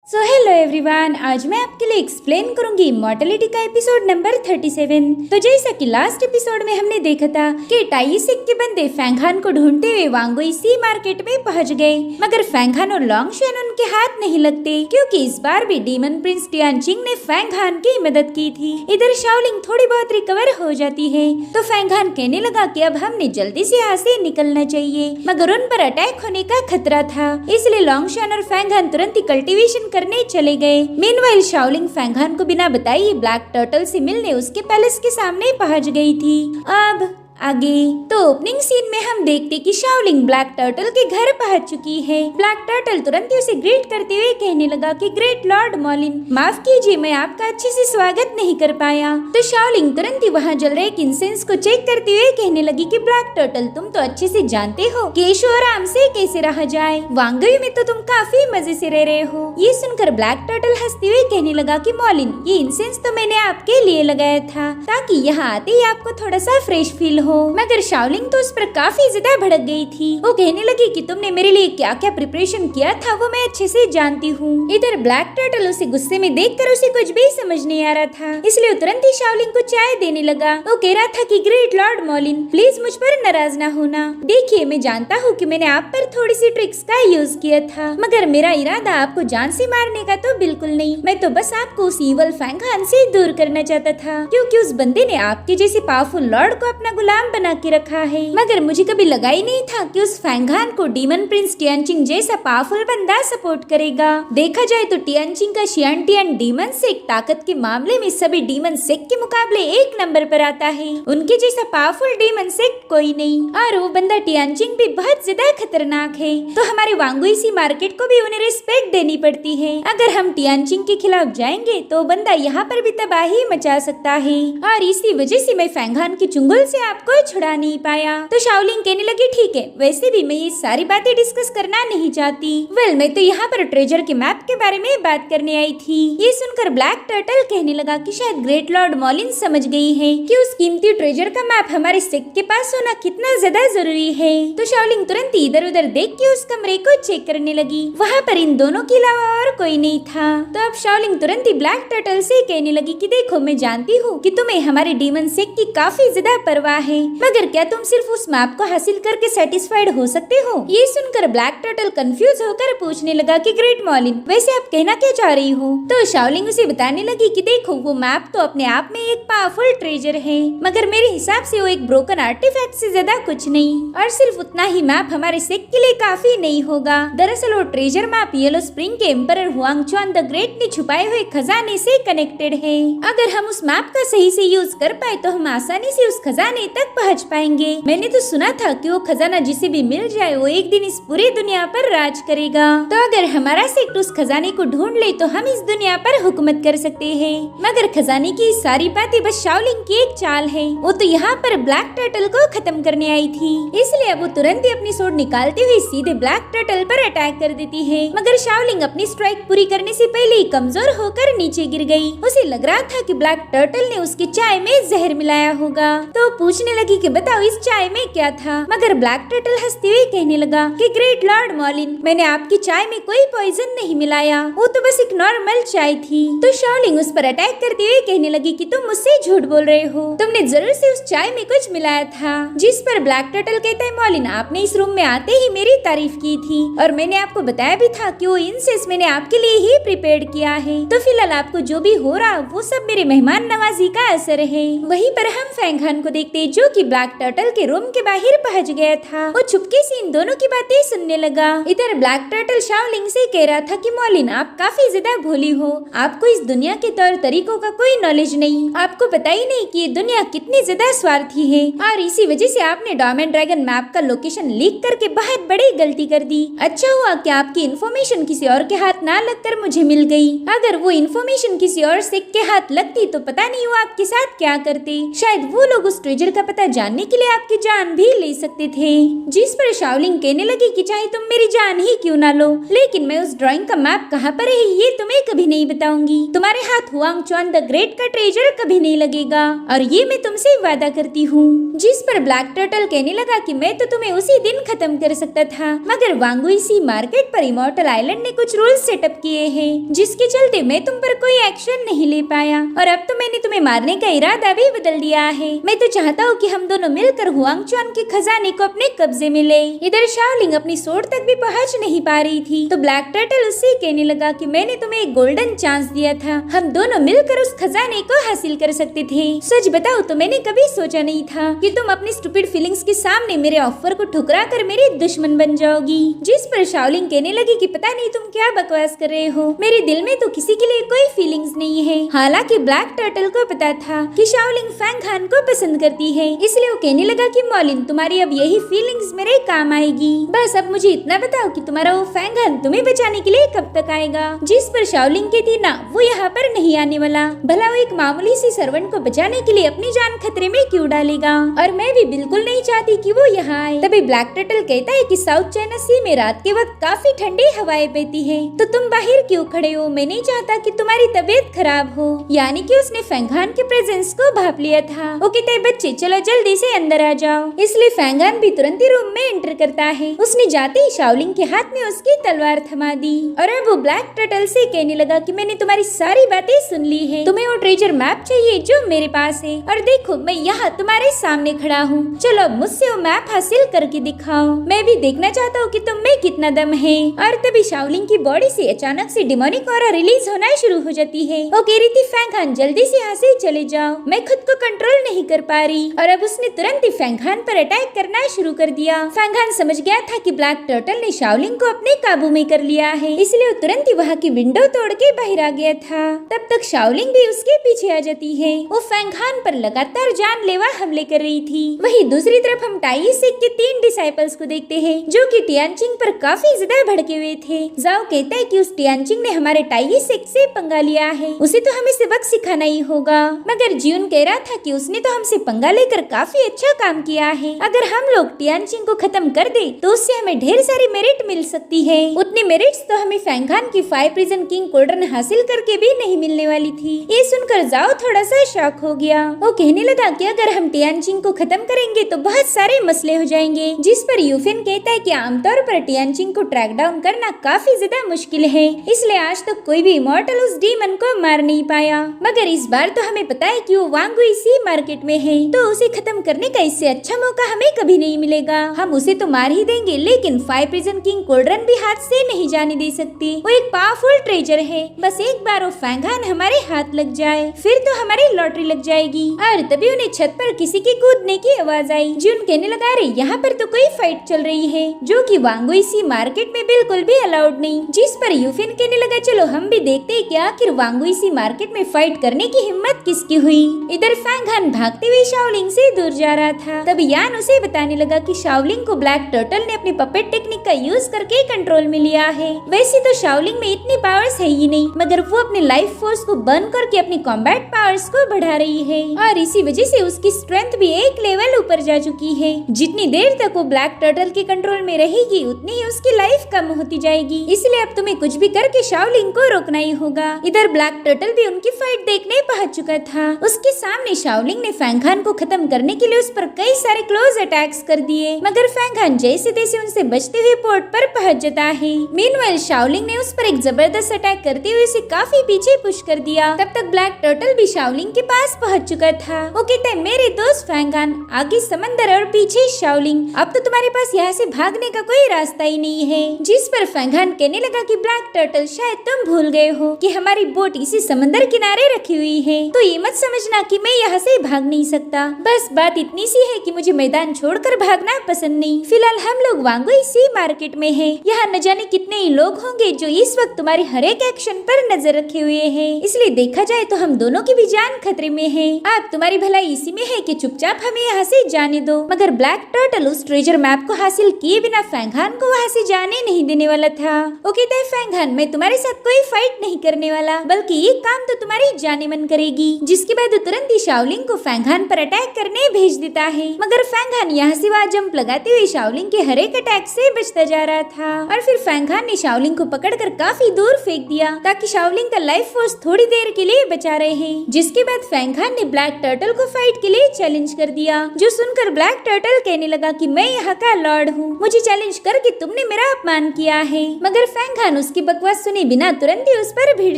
So hello everyone, आज मैं आपके लिए एक्सप्लेन करूंगी इमॉर्टलिटी का एपिसोड नंबर 37। तो जैसा कि लास्ट एपिसोड में हमने देखा था कि टाइसिक के बंदे फैंगहान को ढूंढते हुए वांगुई सी मार्केट में पहुंच गए, मगर फैंगहान और लॉन्गशेन उनके हाथ नहीं लगते क्योंकि इस बार भी डीमन प्रिंस टियानचिंग ने फैंगहान की मदद की थी। इधर शाओलिंग थोड़ी बहुत रिकवर हो जाती है तो फैंगहान कहने लगा कि अब हमने जल्दी से यहाँ से निकलना चाहिए, मगर उन पर अटैक होने का खतरा था, इसलिए लॉन्गशेन और फैंगहान तुरंत ही कल्टीवेशन करने चले गए। मीनवाइल शाओलिंग फैंगहान को बिना बताए ही ब्लैक टर्टल से मिलने उसके पैलेस के सामने पहुंच गई थी। अब आगे तो ओपनिंग सीन में हम देखते कि शाओलिंग ब्लैक टर्टल के घर पहुंच चुकी है। ब्लैक टर्टल तुरंत ही उसे ग्रीट करते हुए कहने लगा कि ग्रेट लॉर्ड मॉलिन, माफ कीजिए मैं आपका अच्छे से स्वागत नहीं कर पाया। तो शाओलिंग तुरंत ही वहाँ जल रहे इंसेंस को चेक करते हुए कहने लगी कि ब्लैक टर्टल, तुम तो अच्छे से जानते हो कि ऐशो आराम से कैसे रहा जाए, वांगुई में तो तुम काफी मजे से रह रहे हो। ये सुनकर ब्लैक टर्टल हंसते हुए कहने लगा कि मॉलिन, ये इंसेंस तो मैंने आपके लिए लगाया था ताकि यहाँ आते ही आपको थोड़ा सा फ्रेश फील हो, मगर शाओलिंग तो उस पर काफी ज्यादा भड़क गई थी। वो कहने लगी कि तुमने मेरे लिए क्या क्या प्रिपरेशन किया था वो मैं अच्छे से जानती हूँ। इधर ब्लैक टर्टल उसे गुस्से में देखकर उसे कुछ भी समझ नहीं आ रहा था, इसलिए तुरंत ही शाओलिंग को चाय देने लगा। वो कह रहा था कि ग्रेट लॉर्ड मॉलिन, प्लीज मुझ पर नाराज ना होना। देखिए, मैं जानता हूँ कि मैंने आप पर थोड़ी सी ट्रिक्स का यूज किया था, मगर मेरा इरादा आपको जान से मारने का तो बिल्कुल नहीं। मैं तो बस आपको उस ईवल फैंगहान से दूर करना चाहता था, क्योंकि उस बंदे ने आपके जैसे पावरफुल लॉर्ड को अपना गुलाम बना के रखा है, मगर मुझे कभी लगा ही नहीं था कि उस फैंगहान को डीमन प्रिंस टियानचिंग जैसा पावरफुल बंदा सपोर्ट करेगा। देखा जाए तो टियानचिंग का शियानटियान डीमन सेक ताकत के मामले में सभी डीमन सेक के मुकाबले एक नंबर पर आता है। उनके जैसा पावरफुल डीमन सेक कोई नहीं, और वो बंदा टियानचिंग भी बहुत ज्यादा खतरनाक है। तो हमारे वांगुई सी मार्केट को भी उन्हें रिस्पेक्ट देनी पड़ती है। अगर हम टियानचिंग के खिलाफ जाएंगे तो बंदा यहाँ पर भी तबाही मचा सकता है, और इसी वजह से मैं फैंगहान की चुंगल से आपको छुड़ा नहीं पाया। तो शाओलिंग कहने लगी, ठीक है, वैसे भी मैं ये सारी बातें डिस्कस करना नहीं चाहती। मैं तो यहाँ पर ट्रेजर के मैप के बारे में बात करने आई थी। ये सुनकर ब्लैक टर्टल कहने लगा कि शायद ग्रेट लॉर्ड मॉलिन समझ गई है कि उस कीमती ट्रेजर का मैप हमारे सेक के पास होना कितना ज्यादा जरूरी है। तो शाओलिंग तुरंत इधर उधर देख के उस कमरे को चेक करने लगी। वहाँ पर इन दोनों के अलावा और कोई नहीं था। तो अब शाओलिंग तुरंत ही ब्लैक टर्टल से कहने लगी कि देखो, मैं जानती हूँ कि तुम्हें हमारे डीमन सेक की काफी ज्यादा परवाह है, मगर क्या तुम सिर्फ उस मैप को हासिल करके सेटिस्फाइड हो सकते हो? ये सुनकर ब्लैक टर्टल कंफ्यूज होकर पूछने लगा कि ग्रेट मॉलिन, वैसे आप कहना क्या चाह रही हो? तो शाओलिंग उसे बताने लगी कि देखो, वो मैप तो अपने आप में एक पावरफुल ट्रेजर है, मगर मेरे हिसाब से वो एक ब्रोकन आर्टिफैक्ट से ज्यादा कुछ नहीं, और सिर्फ उतना ही मैप हमारे सेक के लिए काफी नहीं होगा। दरअसल वो ट्रेजर मैप येलो स्प्रिंग के एम्परर हुआंगचुआन द ग्रेट ने छुपाए हुए खजाने से कनेक्टेड है। अगर हम उस मैप का सही से यूज कर पाए तो हम आसानी से उस खजाने तक पहुँच पाएंगे। मैंने तो सुना था कि वो खजाना जिसे भी मिल जाए वो एक दिन इस पूरी दुनिया पर राज करेगा। तो अगर हमारा सेक्ट उस खजाने को ढूंढ ले तो हम इस दुनिया पर हुकूमत कर सकते हैं। मगर खजाने की सारी बातें बस शाओलिंग की एक चाल है। वो तो यहाँ पर ब्लैक टर्टल को खत्म करने आई थी, इसलिए अब वो तुरंत ही अपनी सोड निकालते हुए सीधे ब्लैक टर्टल पर अटैक कर देती है। मगर शाओलिंग अपनी स्ट्राइक पूरी करने से पहले ही कमजोर होकर नीचे गिर गई। उसे लग रहा था कि ब्लैक टर्टल ने उसकी चाय में जहर मिलाया होगा, तो पूछने लगी कि बताओ इस चाय में क्या था? मगर ब्लैक टर्टल हंसते हुए कहने लगा कि ग्रेट लॉर्ड मॉलिन, मैंने आपकी चाय में कोई पॉइजन नहीं मिलाया, वो तो बस एक नॉर्मल चाय थी। तो शाओलिंग उस पर अटैक करते हुए कहने लगी कि तुम मुझसे झूठ बोल रहे हो, तुमने जरूर से उस चाय में कुछ मिलाया था। जिस पर ब्लैक टर्टल कहता है, मॉलिन, आपने इस रूम में आते ही मेरी तारीफ की थी, और मैंने आपको बताया भी था कि वो इंसेंस मैंने आपके लिए ही प्रिपेयर किया है। तो फिलहाल आपको जो भी हो रहा वो सब मेरे मेहमान नवाजी का असर है। वहीं पर हम फैंगहान को देखते जो कि ब्लैक टर्टल के रूम के बाहर पहुंच गया था। वो चुपके से इन दोनों की बातें सुनने लगा। इधर ब्लैक टर्टल शाओलिंग से कह रहा था कि मॉलिन, आप काफी ज्यादा भोली हो, आपको इस दुनिया के तौर तरीकों का कोई नॉलेज नहीं, आपको पता ही नहीं कि ये दुनिया कितनी ज्यादा स्वार्थी है, और इसी वजह से आपने डायमंड ड्रैगन मैप का लोकेशन लीक करके बहुत बड़ी गलती कर दी। अच्छा हुआ कि आपकी इन्फॉर्मेशन किसी और के हाथ ना लगकर मुझे मिल गई। अगर वो इन्फॉर्मेशन किसी और सेक के हाथ लगती तो पता नहीं वो आपके साथ क्या करते। शायद वो लोग उस ट्रेजर का पता जानने के लिए आपकी जान भी ले सकते थे। जिस पर शाओलिंग कहने लगी कि चाहे तुम मेरी जान ही क्यों ना लो, लेकिन मैं उस ड्राइंग का मैप कहाँ पर है ये तुम्हें कभी नहीं बताऊंगी। तुम्हारे हाथ हुआंग चुआन द ग्रेट का ट्रेजर कभी नहीं लगेगा, और ये मैं तुमसे वादा करती हूँ। जिस पर ब्लैक टर्टल कहने लगा कि मैं तो तुम्हें उसी दिन खत्म कर सकता था, मगर वांगुई सी मार्केट पर इमॉर्टल आइलैंड ने कुछ रूल्स सेटअप किए हैं, जिसके चलते मैं तुम पर कोई एक्शन नहीं ले पाया, और अब तो मैंने तुम्हें मारने का इरादा भी बदल दिया है। मैं तो चाहता हूँ कि हम दोनों मिलकर हुआंग चुआन के खजाने को अपने कब्जे में ले। इधर शाओलिंग अपनी सोर्ड तक भी पहुँच नहीं पा रही थी, तो ब्लैक टर्टल उससे कहने लगा कि मैंने तुम्हें एक गोल्डन चांस दिया था, हम दोनों मिलकर उस खजाने को हासिल कर सकते थे। सच बताओ तो मैंने कभी सोचा नहीं था कि तुम अपनी स्टूपिड फीलिंग्स के सामने मेरे ऑफर को ठुकरा कर मेरी दुश्मन बन जाओगी। जिस पर शाओलिंग कहने लगी कि पता नहीं तुम क्या बकवास कर रहे हो, मेरे दिल में तो किसी के लिए कोई फीलिंग्स नहीं है। हालांकि ब्लैक टर्टल को पता था कि शाओलिंग फैंग खान को पसंद करती है, इसलिए वो कहने लगा कि मॉलिन तुम्हारी अब यही फीलिंग्स मेरे काम आएगी। बस अब मुझे इतना बताओ कि तुम्हारा वो फैंग खान तुम्हें बचाने के लिए कब तक आएगा। जिस पर शाओलिंग कहती ना, वो यहाँ पर नहीं आने वाला, भला वो एक मामूली सी सर्वेंट को बचाने के लिए अपनी जान खतरे में क्यों डालेगा, और मैं भी बिल्कुल नहीं चाहती कि वो यहाँ आए। तभी ब्लैक टर्टल कहता है कि साउथ चाइना सी में रात के वक्त काफी ठंडी हवाएं बहती है, तो तुम बाहर क्यों खड़े हो, मैं नहीं चाहता कि तुम्हारी तबीयत खराब हो। यानी कि उसने फैंगहान के प्रेजेंस को भाप लिया था। वो कहता है बच्चे चलो जल्दी से अंदर आ जाओ, इसलिए फैंगहान भी तुरंत ही रूम में एंटर करता है। उसने जाते ही शाओलिंग के हाथ में उसकी तलवार थमा दी, और अब वो ब्लैक टर्टल से कहने लगा कि मैंने तुम्हारी सारी बातें सुन ली है, तुम्हें वो ट्रेजर मैप चाहिए जो मेरे पास है, और देखो मैं यहाँ तुम्हारे सामने खड़ा हूँ, चलो अब मुझसे वो मैप हासिल करके दिखाओ, मैं भी देखना चाहता हूँ कि तुम में कितना दम है। और तभी शाओलिंग की बॉडी से अचानक से डिमोनिक ऑरा रिलीज होना शुरू हो जाती है। वो कह रही थी फैंगहान जल्दी से यहाँ से चले जाओ, मैं खुद को कंट्रोल नहीं कर पा रही, और अब उसने तुरंत ही फैंगहान पर अटैक करना शुरू कर दिया। फैंगहान समझ गया था कि ब्लैक टर्टल ने शाओलिंग को अपने काबू में कर लिया है, इसलिए वो तुरंत ही वहाँ की विंडो तोड़ के बाहर आ गया था। तब तक शाओलिंग भी उसके पीछे आ जाती है। वो फैंगहान पर लगातार जानलेवा हमले कर रही थी। वहीं दूसरी तरफ हम टाई सेक के 3 डिसाइपल्स को देखते हैं, जो कि टियानचिंग पर काफी ज्यादा भड़के हुए थे। जाओ कहता है कि उस टियानचिंग ने हमारे टाई सेक से पंगा लिया है, उसे तो हमें सबक सिखाना ही होगा। मगर जियुन कह रहा था कि उसने तो हमसे पंगा लेकर काफी अच्छा काम किया है, अगर हम लोग टियानचिंग को खत्म कर दे तो उससे हमें ढेर सारी मेरिट मिल सकती है। उतनी मेरिट्स तो हमें फैंगहान की 5 प्रिजन किंग कोल्डन हासिल करके भी नहीं मिलने वाली थी। ये सुनकर जाओ थोड़ा सा शॉक हो गया। वो कहने लगा कि अगर हम टियानचिंग को खत्म करेंगे तो बहुत सारे मसले हो जाएंगे। जिस पर यूफिन कहता है कि आमतौर पर टियानचिंग को ट्रैक डाउन करना काफी ज्यादा मुश्किल है, इसलिए आज तक कोई भी इमॉर्टल उस डीमन को मार नहीं पाया, मगर इस बार तो हमें पता है कि वो वांगुई सी मार्केट में है, तो उसे खत्म करने का इससे अच्छा मौका हमें कभी नहीं मिलेगा। हम उसे तो मार ही देंगे, लेकिन 5 प्रिजन किंग कोल्डरन भी हाथ से नहीं जाने दे सकती। वो एक पावरफुल ट्रेजर है, बस एक बार वो फैंगहान हमारे हाथ लग जाए फिर तो हमारी लॉटरी लग जाएगी। और तभी उन्हें छत पर किसी के कूदने की आवाज आई। जियुन कहने लगा रे यहाँ पर तो कोई फाइट चल रही है, जो कि वांगुई सी मार्केट में बिल्कुल भी अलाउड नहीं। जिस पर यूफिन कहने लगा चलो हम भी देखते हैं कि आखिर वांगुई सी मार्केट में फाइट करने की हिम्मत किसकी हुई। इधर फैंगहान भागते हुए शाओलिंग से दूर जा रहा था। तब यान उसे बताने लगा कि शाओलिंग को ब्लैक टर्टल ने अपनी पपेट टेक्निक का यूज करके कंट्रोल में लिया है। वैसे तो शाओलिंग में इतनी पावर्स है ही नहीं, मगर वो अपने लाइफ फोर्स को बर्न करके अपनी कॉम्बैट पावर्स को बढ़ा रही है, और इसी वजह से उसकी स्ट्रेंथ भी एक लेवल ऊपर जा चुकी है। जितनी देर तक वो ब्लैक टर्टल के कंट्रोल में रहेगी उतनी ही उसकी लाइफ कम होती जाएगी, इसलिए अब तुम्हें कुछ भी करके शाओलिंग को रोकना ही होगा। इधर ब्लैक टर्टल भी उनकी फाइट देखने पहुंच चुका था। उसके सामने शाओलिंग ने फैंगहान को खत्म करने के लिए उस पर कई सारे क्लोज अटैक्स कर दिए, मगर फैंगहान जैसे तैसे उनसे बचते हुए पोर्ट पर पहुंच जाता है। मीनवाइल शाओलिंग ने उस पर एक जबरदस्त अटैक करते हुए उसे काफी पीछे पुश कर दिया। तब तक ब्लैक टर्टल भी शाओलिंग के पास पहुंच चुका था। वो कहता है मेरे दोस्त फैंगहान, आगे समंदर और पीछे शाओलिंग, अब तो तुम्हारे पास यहाँ से भागने का कोई रास्ता ही नहीं है। जिस पर फैंगहान कहने लगा कि ब्लैक टर्टल शायद तुम भूल गए हो कि हमारी बोट इसी समंदर किनारे रखी हुई है, तो ये मत समझना कि मैं यहाँ से भाग नहीं सकता। बस बात इतनी सी है कि मुझे मैदान छोड़कर भागना पसंद नहीं। फिलहाल हम लोग वांगुई सी मार्केट में हैं। यहाँ न जाने कितने ही लोग होंगे जो इस वक्त तुम्हारे हर एक एक्शन पर नजर रखे हुए हैं, इसलिए देखा जाए तो हम दोनों की भी जान खतरे में है। आप तुम्हारी भलाई इसी में है कि चुपचाप हमें यहाँ से जाने दो। मगर ब्लैक टर्टल उस ट्रेजर मैप को हासिल किए बिना फैंगहान को वहाँ से जाने नहीं देने वाला था। वो कहता है फैंगहान, मैं तुम्हारे साथ कोई फाइट नहीं करने वाला, बल्कि ये काम तो तुम्हारी जाने मन करेगी। जिसके बाद तुरंत ही शाओलिंग को फैंगहान पर अटैक करने भेज देता है। मगर फैंगहान यहाँ से वहाँ जंप लगाते हुए शाओलिंग के हर एक अटैक से बचता जा रहा था और फिर फैंगहान ने शाओलिंग को पकड़कर काफी दूर फेंक दिया ताकि शाओलिंग का लाइफ फोर्स थोड़ी देर के लिए बचा रहे। जिसके बाद फैंगहान ने ब्लैक टर्टल को फाइट के लिए चैलेंज कर दिया, जो सुनकर ब्लैक टर्टल कहने लगा कि मैं यहाँ का लॉर्ड हूँ, मुझे चैलेंज करके तुमने मेरा अपमान किया है। मगर फैंगहान उसकी बकवास सुने बिना तुरंत ही उस पर भिड़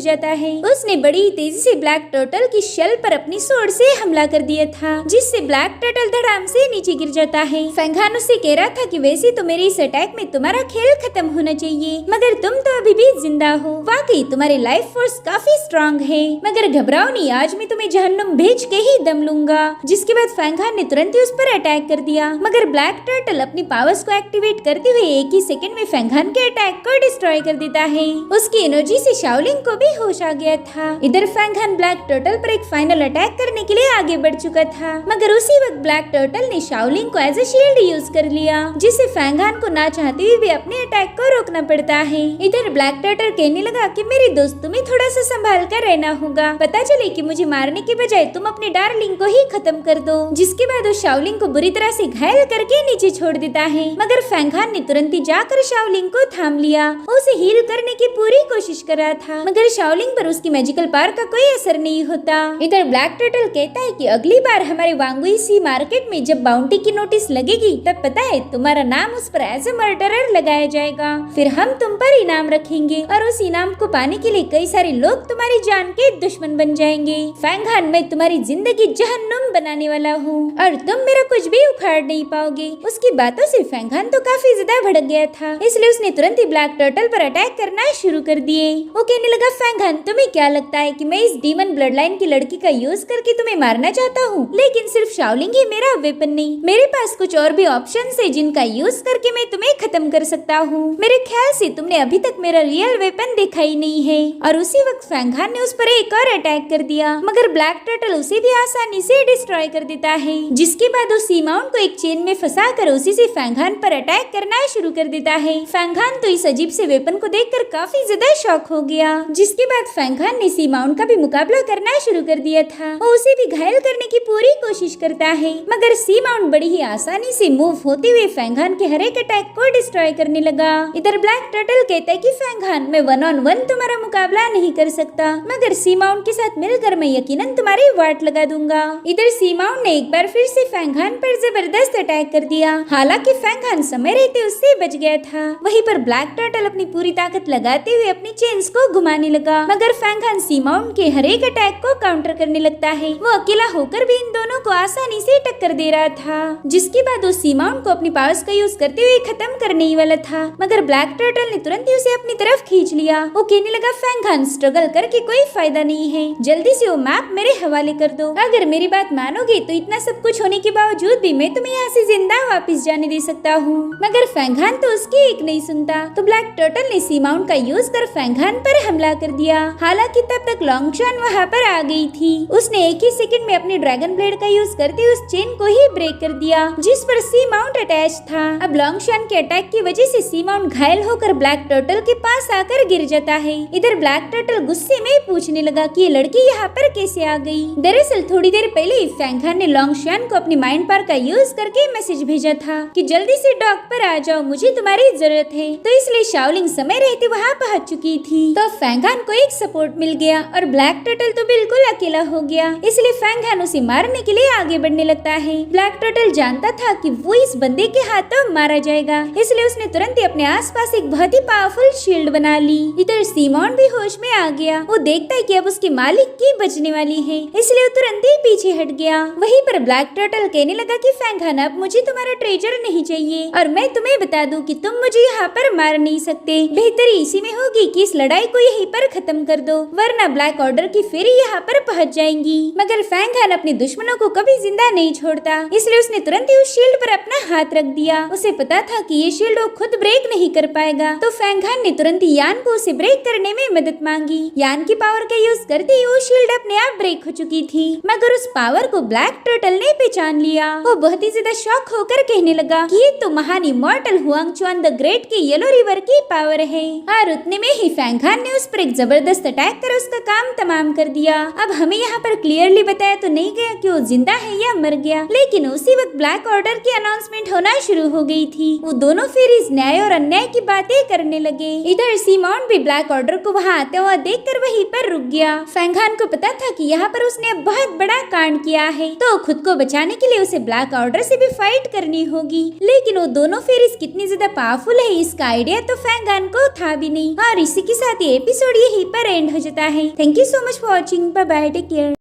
जाता है। उसने बड़ी तेजी से ब्लैक टर्टल की शेल पर अपनी स्वॉर्ड से हमला कर दिया था, जिससे ब्लैक टर्टल धड़ाम से नीचे गिर जाता है। फैंगहान उससे कह रहा था कि वैसे तो मेरे इस अटैक में तुम्हारा खेल खत्म होना चाहिए, मगर तुम तो अभी भी जिंदा हो। वाकई तुम्हारे लाइफ फोर्स काफी स्ट्रॉन्ग है, मगर घबराओ नहीं, आज मैं तुम्हें जहन्नुम भेज के ही दम लूंगा। जिसके बाद फैंगहान ने तुरंत ही उस पर अटैक कर दिया, मगर ब्लैक टर्टल अपनी पावर्स को एक्टिवेट करते हुए एक ही सेकंड में फैंगहान के अटैक को डिस्ट्रॉय कर देता है। उसकी एनर्जी से शाओलिंग को भी होश आ गया था। इधर फैंगहान ब्लैक टर्टल पर एक फाइनल अटैक करने के लिए आगे बढ़ चुका था, मगर उसी वक्त ब्लैक टर्टल ने शाओलिंग को एज ए शील्ड यूज कर लिया, जिससे फैंगहान को ना चाहते हुए भी अपने अटैक को रोकना पड़ता है। इधर ब्लैक टर्टल कहने लगा कि मेरे दोस्त तुम्हें थोड़ा सा संभाल कर रहना होगा, पता चले कि मुझे मारने के बजाय तुम अपने डार्लिंग को ही खत्म कर दो। जिसके बाद वो शाओलिंग को बुरी तरह से घायल करके नीचे छोड़ देता है, मगर फैंगहान ने तुरंत ही जाकर शाओलिंग को थाम लिया। उसे हील करने की पूरी कोशिश कर रहा था, मगर शाओलिंग पर उसकी मैजिकल पावर का कोई असर नहीं होता। इधर ब्लैक टर्टल कहता है कि अगली बार हमारे वांगुई सी मार्केट में जब बाउंटी की नोटिस लगेगी, तब पता है तुम्हारा नाम उस पर एज ए मर्डरर लगाया जाएगा, फिर हम तुम पर इनाम रखेंगे और उस इनाम को पाने के लिए कई सारे लोग तुम्हारी जान के दुश्मन बन जाएंगे। फैंगहान, मैं तुम्हारी जिंदगी जहन्नुम बनाने वाला हूँ और तुम मेरा कुछ भी उखाड़ नहीं पाओगे। उसकी बातों से फैंगहान तो काफी ज्यादा भड़क गया था, इसलिए उसने तुरंत ही ब्लैक टर्टल पर अटैक करना शुरू कर दिए। वो कहने लगा, फैंगहान तुम्हें क्या लगता है कि मैं इस डीमन ब्लड लाइन की लड़की का यूज करके तुम्हें मारना चाहता हूँ? लेकिन सिर्फ शाओलिंग ही मेरा वेपन नहीं, मेरे पास कुछ और भी ऑप्शन है जिनका यूज करके मैं तुम्हें खत्म कर सकता हूँ। मेरे ख्याल से तुमने अभी तक मेरा रियल वेपन देखा ही नहीं है। और उसी वक्त फैंगहान ने उस पर एक और अटैक कर दिया, मगर ब्लैक टर्टल उसे भी आसानी से डिस्ट्रॉय कर देता है। जिसके बाद वो सी माउंट को एक चेन में फंसा कर उसी से फैंगहान पर अटैक करना शुरू कर देता है। फैंगहान तो इस अजीब से वेपन को देखकर काफी ज्यादा शॉक हो गया। जिसके बाद फैंगहान ने सी माउंट का भी मुकाबला करना शुरू कर दिया था। वो उसे भी घायल करने की पूरी कोशिश करता है, मगर सी माउंट बड़ी ही आसानी से मूव होते हुए फैंगहान के हर एक अटैक को डिस्ट्रॉय करने लगा। इधर ब्लैक टर्टल कहता है कि फैंगहान, मैं 1-on-1 तुम्हारा मुकाबला नहीं कर सकता, मगर सी माउंट के साथ मिलकर मैं यकीनन तुम्हारी वाट लगा दूंगा। इधर सी माउंट ने एक बार फिर से फैंगहान पर जबरदस्त अटैक कर दिया। हालांकि फैंगहान समय रहते उससे बच गया था। वहीं पर ब्लैक टर्टल अपनी पूरी ताकत लगाते हुए अपनी चेन्स को घुमाने लगा, मगर फैंगहान सी माउंट के हर एक अटैक को काउंटर करने लगता है। वो अकेला होकर भी इन दोनों को आसानी से टक्कर दे रहा था। जिसके बाद वो सी माउंट को अपनी पावर्स का यूज करते हुए खत्म करने ही वाला था, मगर ब्लैक टर्टल ने तुरंत ही उसे अपनी तरफ खींच लिया। वो कहने लगा, फैंगहान स्ट्रगल करके कोई फायदा नहीं है, जल्दी से वो मैप मेरे हवाले कर दो। अगर मेरी बात मानोगे तो इतना सब कुछ होने के बावजूद भी मैं तुम्हें यहाँ से जिंदा वापस जाने दे सकता हूँ। मगर फैंगहान तो उसकी एक नहीं सुनता, तो ब्लैक टर्टल ने सी माउंट का यूज कर फैंगहान पर हमला कर दिया। हालांकि तब तक लॉन्गशॉन वहाँ पर आ गई थी। उसने एक ही सेकंड में अपने ड्रैगन ब्लेड का यूज करते उस चेन को ही ब्रेक कर दिया जिस पर सी माउंट अटैच था। अब लॉन्गशॉन के अटैक की वजह से सी माउंट घायल होकर ब्लैक टर्टल के पास आकर गिर जाता है। इधर ब्लैक टर्टल गुस्से में पूछने लगा कि ये लड़की यहाँ पर कैसे आ गई। दरअसल थोड़ी देर पहले फैंगहान ने लॉन्गशॉन को अपनी माइंड पावर का यूज करके मैसेज भेजा था कि जल्दी से डॉक पर आ जाओ, मुझे तुम्हारी जरूरत है। तो इसलिए शाओलिंग समय रहते वहाँ पहुँच चुकी थी। तो फैंगहान को एक सपोर्ट मिल गया और ब्लैक टर्टल तो बिल्कुल अकेला हो गया। इसलिए फैंगहान उसे मारने के लिए आगे बढ़ने लगता है। ब्लैक टर्टल जानता था कि वो इस बंदे के हाथों मारा जाएगा, इसलिए उसने तुरंत ही अपने आसपास एक बहुत ही पावरफुल शील्ड बना ली। इधर सी माउंट भी होश में आ गया। वो देखता है कि अब उसके मालिक की बचने वाली है, इसलिए वो तुरंत ही पीछे हट गया। वहीं पर ब्लैक टर्टल कहने लगा कि फैंगहान, अब मुझे तुम्हारा ट्रेजर नहीं चाहिए और मैं तुम्हें बता दूं कि तुम मुझे यहाँ पर मार नहीं सकते। बेहतरी इसी में होगी कि इस लड़ाई को यहीं पर खत्म कर दो, वरना ब्लैक ऑर्डर की फेरी यहाँ पर पहुँच जाएंगी। मगर फैंगहान अपने दुश्मनों को कभी जिंदा नहीं छोड़ता, इसलिए उसने तुरंत ही उस शील्ड पर अपना हाथ रख दिया। उसे पता था कि ये शील्ड वो खुद ब्रेक नहीं कर पाएगा, तो फैंगहान ने तुरंत ही यान को उसे ब्रेक करने में मदद मांगी। यान की पावर का यूज करते ही वो शील्ड अपने आप ब्रेक हो चुकी थी, मगर उस पावर को ब्लैक टर्टल ने पहचान लिया। वो बहुत ही ज्यादा शॉक होकर कहने लगा कि ये तो महान इमॉर्टल हुआंगचुआन द ग्रेट की येलो रिवर की पावर है। और उतने में ही फैंगहान ने उस पर एक जबरदस्त अटैक कर उसका काम तमाम कर दिया। अब हमें यहाँ पर क्लियरली बताया तो नहीं गया कि वो जिंदा जिंदा है या मर गया। लेकिन उसी वक्त ब्लैक ऑर्डर की अनाउंसमेंट होना शुरू हो गई थी। वो दोनों फिर इस न्याय और अन्याय की बातें करने लगे। इधर सीमॉन भी ब्लैक ऑर्डर को वहाँ आते हुआ देखकर वहीं पर रुक गया। फैंगहान को पता था कि यहाँ पर उसने बहुत बड़ा कांड किया है, तो खुद को बचाने के लिए उसे ब्लैक ऑर्डर से भी फाइट करनी होगी। लेकिन वो दोनों फेरीज कितनी ज्यादा पावरफुल है इसका आइडिया तो फैंगहान को था भी नहीं। और इसी के साथ ये एपिसोड यहीं पर एंड हो जाता है। Thank you so much for watching. Bye bye, take care.